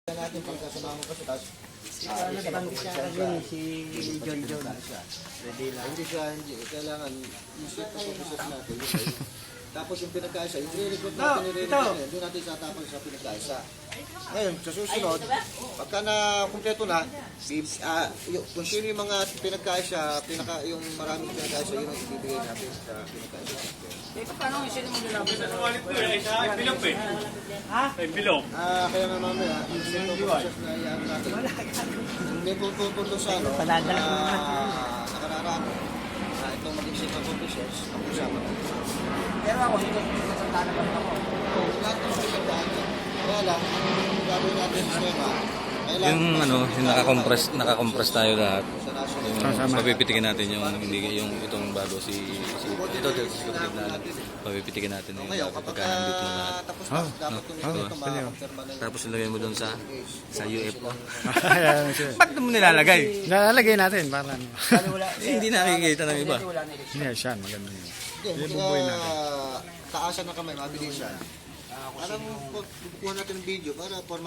natin pagkasama mo kasi tapos Nagtanggi siya rin si John John. ready lang. Hindi siya, hindi. Kailangan isip na pag-usap natin. Tapos yung pinagkaisa, yung re-record natin, hindi natin tatapon sa pinagkaisa. Ngayon, sa susunod, pagka na kumpleto na, kung sino yung mga pinagkaisa, yung maraming pinagkaisa, yun ang ibibigay natin sa pinagkaisa. Paano yung sino mo nilapit? Envelope eh. Ha? Envelope. Kaya nga mamaya, yung sino process na iyan natin. Hindi pupunto sa ano, nakararaan, itong maging sino process, ang usama. Pero ako, hindi ko nasandaan na ako. Lahat ng pinagdaan niya. Kaya lang, ang gagawin natin sa sistema, Yung yung naka-compress tayo lahat. sa national. Yung papipitikin natin yung itong bago si na papipitikin natin yung Ngayon, bago kapag pagka nandito na lahat. tapos na, dapat kung ito makakonfirma na Tapos ilagay mo doon sa UFO. Ayan, sir. Bakit mo nilalagay? Lalagay natin para ano. Hindi nakikita ng iba. Hindi, siya, maganda yun. Hindi, Bubuhay natin. taasan na kamay, mabilisan. Parang kukuha natin ng video para